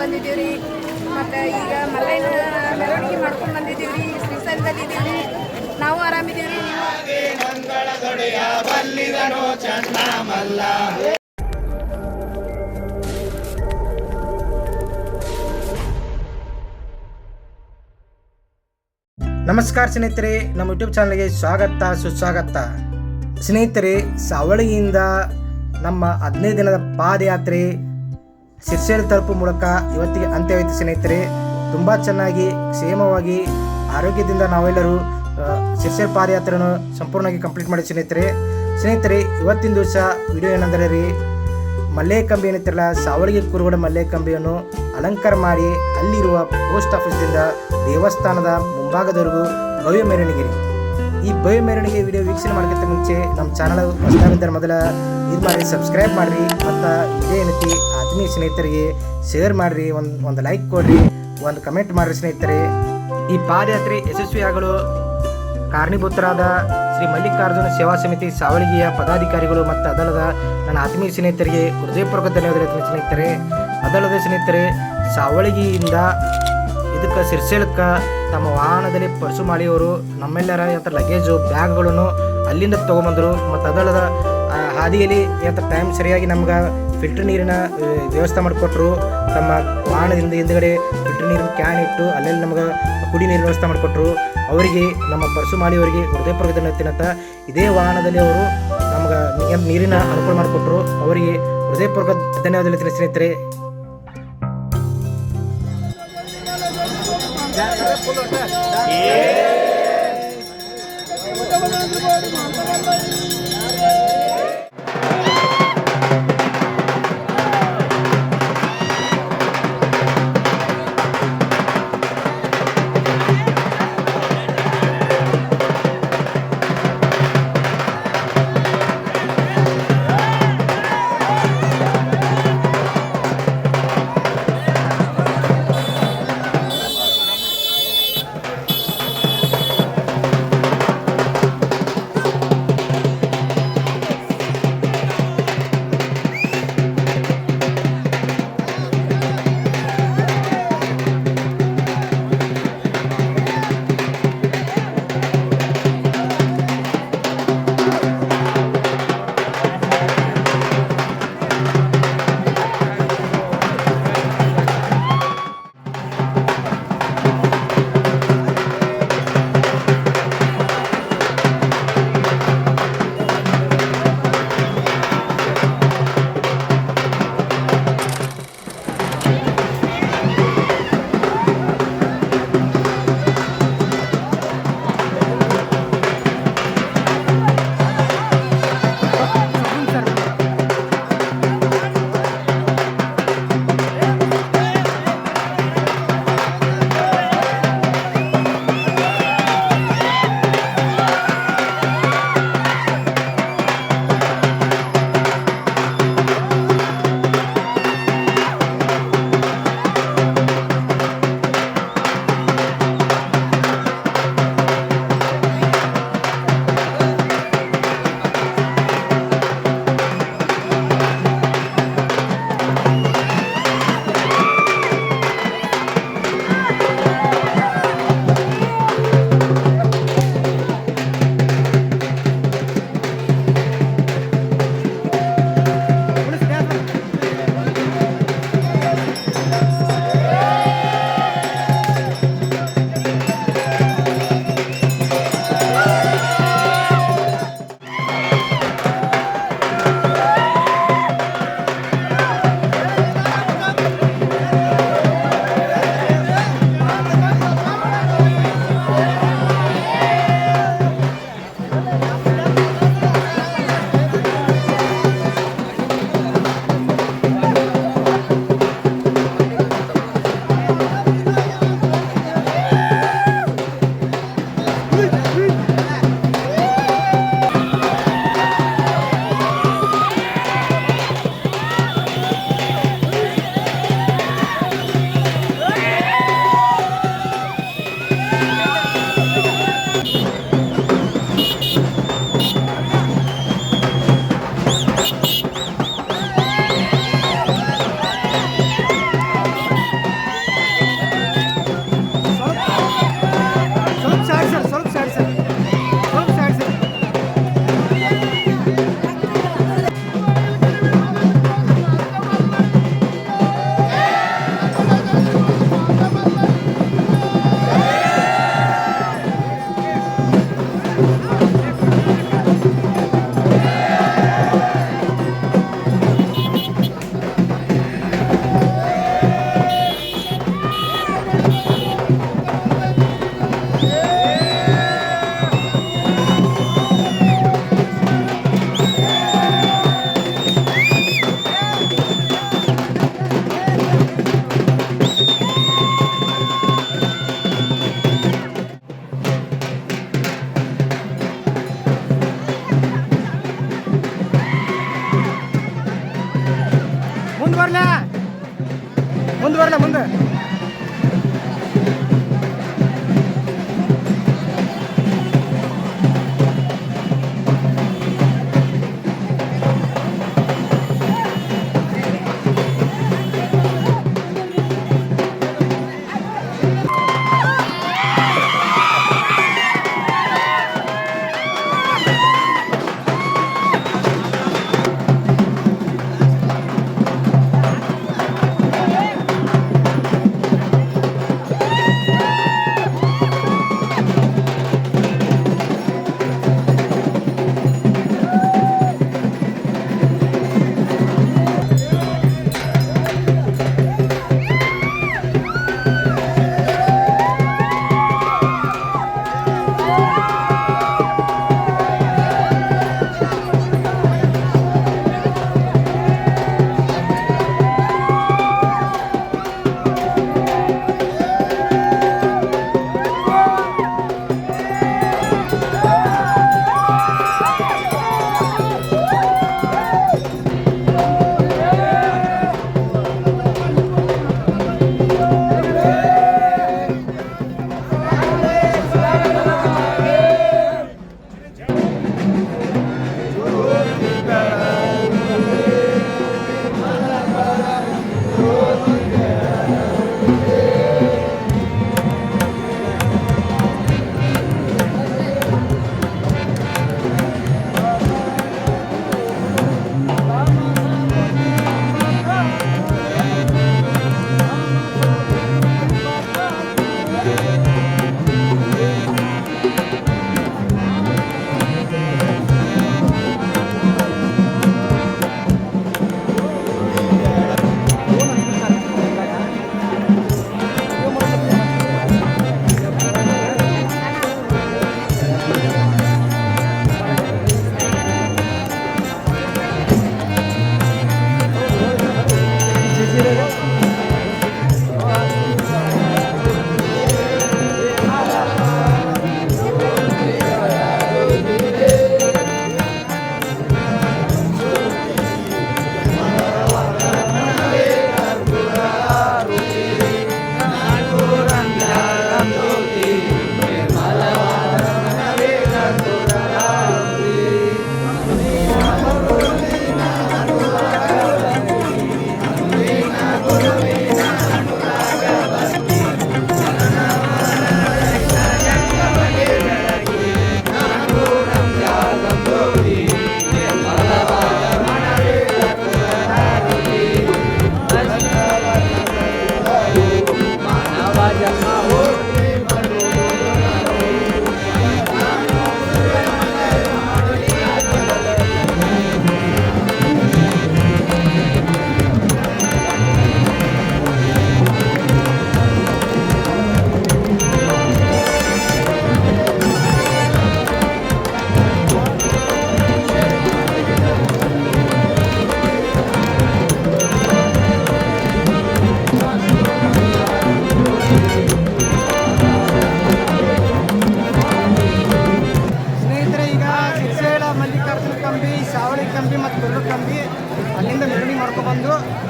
ಬಂದಿದ್ದೀವಿ ರೀ. ಮತ್ತು ಈಗ ಮಲ್ಲಯ್ಯನ ಮೆರವಣಿಗೆ ಮಾಡ್ಕೊಂಡು ಬಂದಿದ್ದೀವಿ ರೀ. ಶ್ರೀಶೈಲದಲ್ಲಿ ಇದ್ದೀವಿ. ನಾವು ಆರಾಮಿದ್ದೀವಿ ರೀ. ನಮಸ್ಕಾರ ಸ್ನೇಹಿತರೆ, ನಮ್ಮ ಯೂಟ್ಯೂಬ್ ಚಾನಲ್ಗೆ ಸ್ವಾಗತ ಸುಸ್ವಾಗತ. ಸ್ನೇಹಿತರೆ, ಸಾವಳಗಿಯಿಂದ ನಮ್ಮ 15 ದಿನದ ಪಾದಯಾತ್ರೆ ಶಿರ್ಸೇಲ ತಲುಪುವ ಮೂಲಕ ಇವತ್ತಿಗೆ ಅಂತ್ಯವಾಯಿತು ಸ್ನೇಹಿತರೆ. ತುಂಬ ಚೆನ್ನಾಗಿ ಕ್ಷೇಮವಾಗಿ ಆರೋಗ್ಯದಿಂದ ನಾವೆಲ್ಲರೂ ಶಿರ್ಸೇಲ ಪಾದಯಾತ್ರೆಯನ್ನು ಸಂಪೂರ್ಣವಾಗಿ ಕಂಪ್ಲೀಟ್ ಮಾಡಿ ಸ್ನೇಹಿತರೆ ಇವತ್ತಿನ ದಿವಸ ವಿಡಿಯೋ ಏನೆಂದರೆ ರೀ, ಮಲ್ಲೇಕಂಬಿ ಏನಿತ್ತಿರಲ್ಲ, ಸಾವಳಗಿ ಕುರುಗೋಡ ಮಲ್ಲೇಕಂಬಿಯನ್ನು ಅಲಂಕಾರ ಮಾಡಿ ಅಲ್ಲಿರುವ ಪೋಸ್ಟ್ ಆಫೀಸ್ದಿಂದ ದೇವಸ್ಥಾನದ ಮುಂಭಾಗದವರೆಗೂ ಭವ್ಯ ಮೆರವಣಿಗೆ. ಈ ಭವ್ಯ ಮೆರವಣಿಗೆ ವಿಡಿಯೋ ವೀಕ್ಷಣೆ ಮಾಡೋಕ್ಕಿಂತ ಮುಂಚೆ ನಮ್ಮ ಚಾನಲ್ ಹೊಸದಾಗಿದ್ದರೆ ಮೊದಲ ಇದು ಮಾಡಿ ಸಬ್ಸ್ಕ್ರೈಬ್ ಮಾಡಿರಿ. ಮತ್ತು ಇದೇ ಏನೈತಿ ಆತ್ಮೀಯ ಸ್ನೇಹಿತರಿಗೆ ಶೇರ್ ಮಾಡಿರಿ, ಒಂದು ಲೈಕ್ ಕೊಡ್ರಿ, ಒಂದು ಕಮೆಂಟ್ ಮಾಡಿರಿ ಸ್ನೇಹಿತರೆ. ಈ ಪಾದಯಾತ್ರೆ ಯಶಸ್ವಿಯಾಗಲು ಕಾರಣೀಭೂತರಾದ ಶ್ರೀ ಮಲ್ಲಿಕಾರ್ಜುನ ಸೇವಾ ಸಮಿತಿ ಸಾವಳಗಿಯ ಪದಾಧಿಕಾರಿಗಳು ಮತ್ತು ಅದಲ್ಲದ ನನ್ನ ಆತ್ಮೀಯ ಸ್ನೇಹಿತರಿಗೆ ಹೃದಯಪೂರ್ವಕ ಧನ್ಯವಾದಗಳು ಸ್ನೇಹಿತರೆ. ಅದಲ್ಲದೆ ಸ್ನೇಹಿತರೆ, ಸಾವಳಗಿಯಿಂದ ಇದಕ್ಕೆ ಶಿರ್ಸೇಲಕ್ಕೆ ತಮ್ಮ ವಾಹನದಲ್ಲಿ ಪರ್ಸು ಮಾಡಿಯವರು ನಮ್ಮೆಲ್ಲರ ಲಗೇಜು ಬ್ಯಾಗ್ಗಳನ್ನು ಅಲ್ಲಿಂದ ತೊಗೊಂಬಂದರು. ಮತ್ತು ಅದಲ್ಲದ ಹಾದಿಯಲ್ಲಿ ಟೈಮ್ ಸರಿಯಾಗಿ ನಮ್ಗೆ ಫಿಲ್ಟರ್ ನೀರಿನ ವ್ಯವಸ್ಥೆ ಮಾಡಿಕೊಟ್ರು. ತಮ್ಮ ವಾಹನದಿಂದ ಹಿಂದುಗಡೆ ಫಿಲ್ಟರ್ ನೀರಿನ ಕ್ಯಾನ್ ಇಟ್ಟು ಅಲ್ಲೆಲ್ಲಿ ನಮ್ಗೆ ಕುಡಿ ನೀರಿನ ವ್ಯವಸ್ಥೆ ಮಾಡಿಕೊಟ್ರು. ಅವರಿಗೆ ನಮ್ಮ ಪರ್ಸು ಮಾಡಿಯವರಿಗೆ ಹೃದಯಪೂರ್ವಕ ಧನ್ಯವಾದ. ಇದೇ ವಾಹನದಲ್ಲಿ ಅವರು ನಮ್ಗೆ ನೀರಿನ ಅನುಕೂಲ ಮಾಡಿಕೊಟ್ರು. ಅವರಿಗೆ ಹೃದಯಪೂರ್ವಕ ಧನ್ಯವಾದಗಳು ಸ್ನೇಹಿತರೆ. ಮುಂದೆ.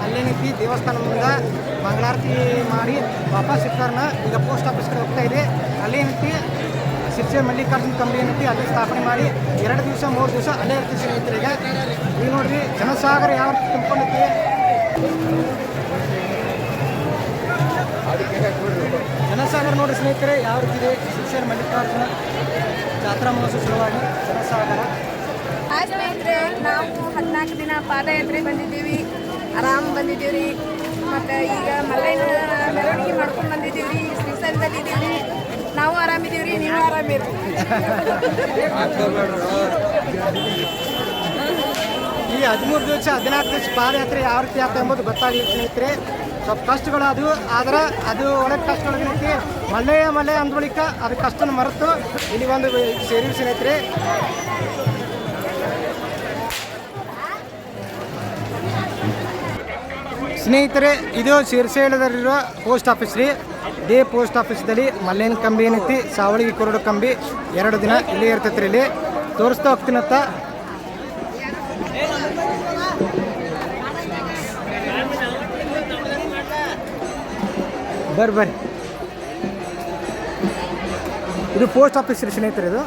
ಅಲ್ಲೇನೈತಿ ದೇವಸ್ಥಾನ ಮುಂದೆ ಮಂಗಳಾರತಿ ಮಾಡಿ ವಾಪಸ್ ಇರ್ತಾರನ. ಈಗ ಪೋಸ್ಟ್ ಆಫೀಸ್ ಕಡೆ ಹೋಗ್ತಾ ಇದೆ. ಅಲ್ಲೇನೈತಿ ಶಿರ್ಸೆ ಮಲ್ಲಿಕಾರ್ಜುನ ಕಂಬಿ ಏನೈತಿ ಅಲ್ಲಿ ಸ್ಥಾಪನೆ ಮಾಡಿ 2 ದಿವಸ 3 ದಿವಸ ಅಲ್ಲೇ ಇರ್ತೀವಿ ಸ್ನೇಹಿತರೆ. ಈಗ ನೋಡ್ರಿ ಜನಸಾಗರ ಯಾವ ರೀತಿ ತುಂಬಿಕೊಂಡೈತಿ. ಜನಸಾಗರ ನೋಡಿ ಸ್ನೇಹಿತರೆ ಯಾವ ರೀತಿ ಇದೆ. ಶಿರ್ಸೆ ಮಲ್ಲಿಕಾರ್ಜುನ ಜಾತ್ರಾ ಮಹೋತ್ಸವ ಸಲುವಾಗಿ ಜನಸಾಗರ. ಹಾಯ್ ಸ್ನೇಹಿತರೆ, ನಾವು 14 ದಿನ ಪಾದಯಾತ್ರೆ ಬಂದಿದ್ದೀವಿ, ಆರಾಮ್ ಬಂದಿದ್ದೀವಿ ರೀ. ಮತ್ತು ಈಗ ಮಲ್ಲಯ್ಯನ ಮೆರವಣಿಗೆ ಮಾಡ್ಕೊಂಡು ಬಂದಿದ್ದೀವಿ ರೀ. ಶ್ರೀಶೈಲದಲ್ಲಿ ಇದ್ದೀವಿ ರೀ. ನಾವು ಆರಾಮಿದ್ದೀವಿ ರೀ, ನೀವು ಆರಾಮಿರಿ. ಈ 13 ದಿವಸ 14 ದಿವಸ ಪಾದಯಾತ್ರೆ ಯಾವ ರೀತಿ ಆಗ್ತದೆ ಎಂಬುದು ಗೊತ್ತಾಗಲಿ ಸ್ನೇಹಿತರೆ. ಸ್ವಲ್ಪ ಕಷ್ಟಗಳು ಅದು, ಆದ್ರೆ ಅದು ಒಳಗೆ ಕಷ್ಟಗಳೇನೈತಿ ಮಲ್ಲೆ ಅಂದ ಬಳಿಕ ಅದು ಕಷ್ಟನ ಮರೆತು ಇಲ್ಲಿ ಒಂದು ಸೇರಿ ಸ್ನೇಹಿತರೆ. ಸ್ನೇಹಿತರೆ, ಇದು ಶಿರ್ಸೇಲದಲ್ಲಿರುವ ಪೋಸ್ಟ್ ಆಫೀಸ್ ರೀ. ಇದೇ ಪೋಸ್ಟ್ ಆಫೀಸ್ದಲ್ಲಿ ಮಲ್ಲೇನ ಕಂಬಿ ಏನೈತಿ, ಸಾವಳಿಗೆ ಕುರುಡು ಕಂಬಿ 2 ದಿನ ಇಲ್ಲೇ ಇರ್ತೈತೆ ರೀ. ಇಲ್ಲಿ ತೋರಿಸ್ತಾ ಹೋಗ್ತೀನತ್ತ. ಬರ್ರಿ ಇದು ಪೋಸ್ಟ್ ಆಫೀಸ್ ರೀ ಸ್ನೇಹಿತರೆ. ಇದು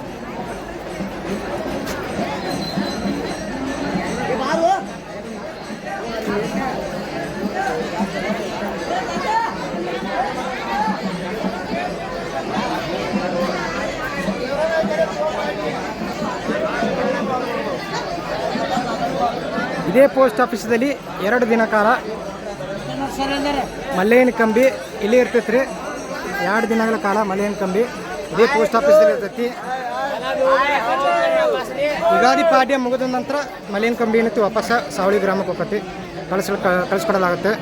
ಇದೇ ಪೋಸ್ಟ್ ಆಫೀಸಲ್ಲಿ 2 ದಿನ ಕಾಲ ಮಲ್ಲೇನ ಕಂಬಿ ಇಲ್ಲಿ ಇರ್ತೈತೆ ರೀ. 2 ದಿನಗಳ ಕಾಲ ಮಲ್ಲೇನ ಕಂಬಿ ಇದೇ ಪೋಸ್ಟ್ ಆಫೀಸಲ್ಲಿ ಇರ್ತೈತಿ. ಯುಗಾದಿ ಪಾಡ್ಯ ಮುಗಿದ ನಂತರ ಮಲ್ಲೇನ ಕಂಬಿ ಏನೈತಿ ವಾಪಸ್ ಸಾವಳಿ ಗ್ರಾಮಕ್ಕೆ ಹೋಗತಿ ಕಳಿಸ್ಕೊಡಲಾಗುತ್ತೆ.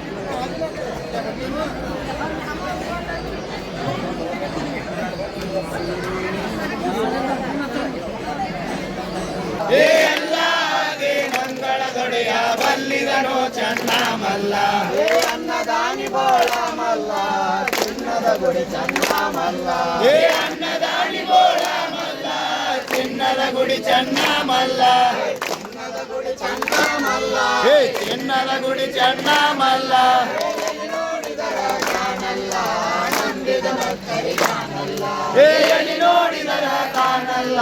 ಬಲ್ಲಿದನೋ ಚನ್ನ ಮಲ್ಲ ಅನ್ನದಾನಿ ಬೋಳ ಮಲ್ಲ ಚಿನ್ನದ ಗುಡಿ ಚನ್ನ ಮಲ್ಲ ಅನ್ನದಾನಿ ಬೋಳ ಮಲ್ಲ ಚಿನ್ನದ ಗುಡಿ ಚನ್ನ ಮಲ್ಲ ಚಿನ್ನದ ಗುಡಿ ಚನ್ನ ಮಲ್ಲ ಚಿನ್ನದ ಗುಡಿ ಚನ್ನ ಮಲ್ಲ ನೋಡಿದರ ಕಾಣಲ್ಲ ನಂಬಿದ ಭಕ್ತರಿಗಾನಲ್ಲ ಎಲ್ಲಿ ನೋಡಿದರ ಕಾಣಲ್ಲ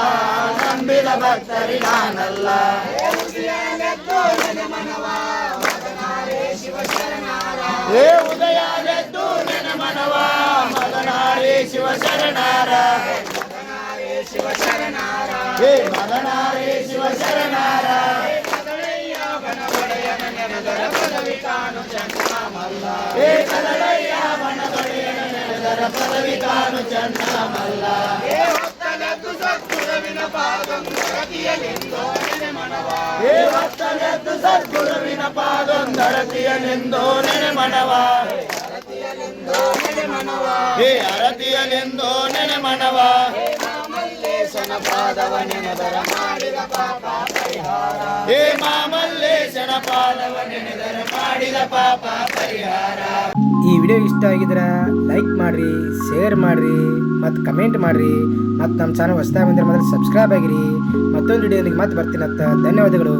ನಂಬಿದ ಭಕ್ತರಿಗಾನಲ್ಲ. ಹೇ ಉದಯವೆದ್ದು ನನ್ನ ಮನವ ಮದನಾರೇ ಶಿವ ಶರಣಾರ ಶಿವ ಶರಣಾರ ಹೇ ಮದನಾರೇ ಶಿವ ಶರಣಾರ ಕದಳಯ್ಯ ಬನ ಒಡೆಯನ ನೆನೆದರ ಪದವಿ ಕಾಣು ಚನ್ನ ಮಲ್ಲ ಹೇ ಕದಳಯ್ಯ ಬನ ಒಡೆಯನ ನೆನೆದರ ಪದವಿ ಕಾಣು ಚನ್ನ ಮಲ್ಲ ಹೇ ಹೊತ್ತಲೆದ್ದು ಸದ್ಗುರುವಿನ ಪಾದೊಂದರತಿಯಲಿಂದೋ ನೆನೆ ಮನವ ಹೇ ಹೊತ್ತಲೆದ್ದು ಸದ್ಗುರುವಿನ ಪಾದೊಂದರತಿಯಲಿಂದೋ ನೆನೆ ಮನವ ಹೇ ಅರತಿಯಲೆಂದೋ ನೆನೆ ಮನವ ಮಾಮಲ್ಲೇಶನ ಪಾದವ ನೆನೆದರ ಮಾಡಿದ ಪಾಪ ಪರಿಹಾರ ಹೇ ಮಾಮಲ್ಲೇಶನ ಪಾದವ ನೆನೆದರ ಮಾಡಿದ ಪಾಪ ಪರಿಹಾರ. ಈ ವಿಡಿಯೋ ಇಷ್ಟ ಆಗಿದ್ರೆ ಲೈಕ್ ಮಾಡಿರಿ, ಶೇರ್ ಮಾಡಿರಿ ಮತ್ತು ಕಮೆಂಟ್ ಮಾಡಿರಿ. ಮತ್ತು ನಮ್ಮ ಚಾನಲ್ ಹೊಸದಾಗಿ ಬಂದರೆ ಮೊದಲು ಸಬ್ಸ್ಕ್ರೈಬ್ ಆಗಿರಿ. ಮತ್ತೊಂದು ವಿಡಿಯೋದಲ್ಲಿ ಮತ್ತೆ ಬರ್ತೀನಂತ. ಧನ್ಯವಾದಗಳು.